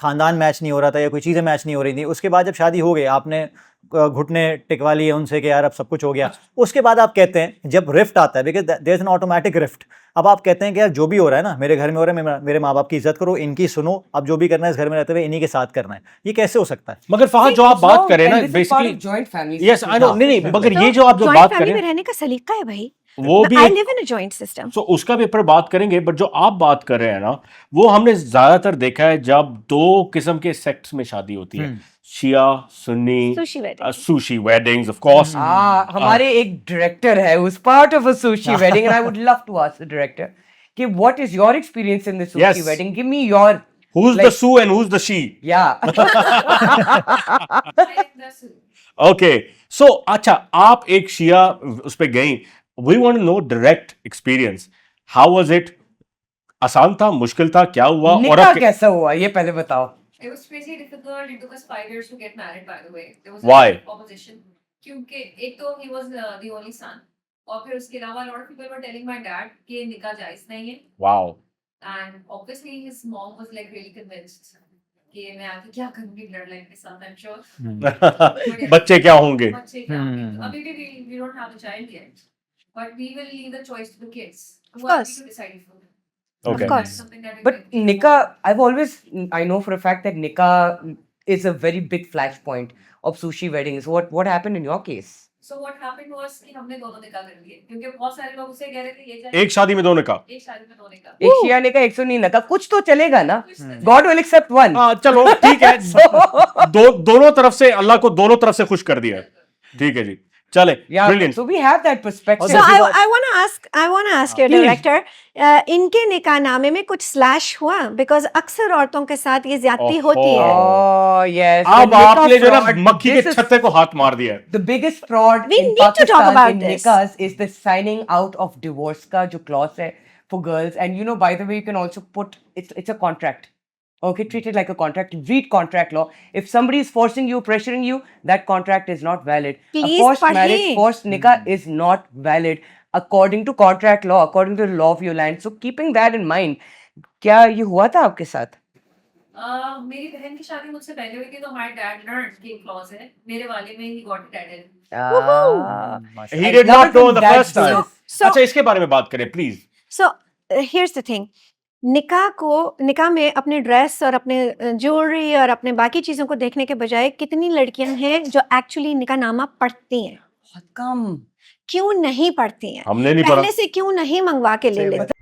खानदान मैच नहीं हो रहा था या कोई चीज़ें मैच नहीं हो रही थी, उसके बाद जब शादी हो गई, आपने घुटने टिकवा लिए उनसे कि यार अब सब कुछ हो गया, उसके बाद आप कहते हैं जब रिफ्ट आता है, because there is an automatic rift, अब आप कहते हैं कि यार जो भी हो रहा है ना मेरे घर में हो रहा है, मेरे माँ बाप की इज्जत करो, इनकी सुनो, अब जो भी करना है इस घर में रहते हुए इन्हीं के साथ करना है, ये कैसे हो सकता है? मगर फहद जो आप बात कर रहे हैं ना, basically joint family, yes I know, नहीं मगर ये जो आप जो जॉइंट बात फैमिली करें में रहने का सलीका है भाई, वो भी I live in a joint system. तो उसका भी ऊपर बात करेंगे, बट जो आप बात कर रहे हैं ना, वो हमने ज्यादातर देखा है जब दो किस्म के सेक्ट्स में शादी होती है, शिया सुन्नी, सुशी वेडिंग्स ऑफ कोर्स। हमारे एक डायरेक्टर है who's part of a sushi wedding and I would love to ask the director कि what is your experience in the sushi Yes. wedding, give me your Who's the Sue and who's the she? yeah Okay, so अच्छा आप एक शिया उस पे गई, we want to know direct experience. How was it? आसान था, मुश्किल था, क्या हुआ? और निकाह अब कैसा हुआ ये पहले बताओ। It was pretty difficult. It took us 5 years to get married, by the way. There was Why? opposition. क्योंकि एक तो he was the only son, और फिर उसके अलावा a lot of people were telling my dad कि निकाह जायज नहीं है, wow, and obviously his mom was like really convinced कि मैं आगे क्या करूँगी ब्लड लाइन के साथ, I'm sure बच्चे क्या होंगे? बच्चे क्या होंगे। अभी भी we don't have a child yet, but we will leave the choice to the kids. Of course. To decide for them. Okay. Of course. Something that we But can- nikah, I know for a fact that nikah is a very big flashpoint of sushi weddings. What happened in your case? So what happened was कि हमने दोनों निकाह कर लिए, क्योंकि बहुत सारे लोग उसे कह रहे थे ये जाए, एक शादी में दोनों का? एक शादी में दो निकाह। एक शिया निकाह, एक सुन्नी निकाह, कुछ तो चलेगा ना? God will accept one. हाँ चलो ठीक है, दोनों तरफ से अल्लाह को दोनों तरफ से खुश कर दिया, ठीक है जी, चले, Yeah, brilliant. so we have that perspective. So I want to ask your director, इनके निकाहनामे में कुछ स्लैश हुआ? Because अक्सर औरतों के साथ ये ज्यादती होती है। Oh yes. अब the nikah आपने जो ना fraud, मक्खी के this is छत्ते को हाथ मार दिया है। The biggest fraud We in need to talk Pakistan about in this. nikahs is the signing out of divorce का जो clause है for girls, and you know, by the way, you can also put it's a contract. Okay, treat it like a contract. Read contract law. If somebody is forcing you, pressuring you, that contract is not valid. Please A forced marriage, पढ़िए। forced nikah is not valid according to contract law, according to the law of your land. So keeping that in mind, क्या ये हुआ था आपके साथ? मेरी बहन की शादी मुझसे पहले हुई थी, तो हमारे डैड learned कि क्लॉज है, मेरे वाले में ही got it added. He did love not it know when the that first time. So- अच्छा इसके बारे में बात करें please. So here's the thing, निकाह में अपने ड्रेस और अपने ज्वेलरी और अपने बाकी चीजों को देखने के बजाय कितनी लड़कियां हैं जो एक्चुअली निकाहनामा पढ़ती हैं? बहुत कम। क्यों नहीं पढ़ती हैं? हमने नहीं पढ़ा। पहले से क्यों नहीं मंगवा के ले लेती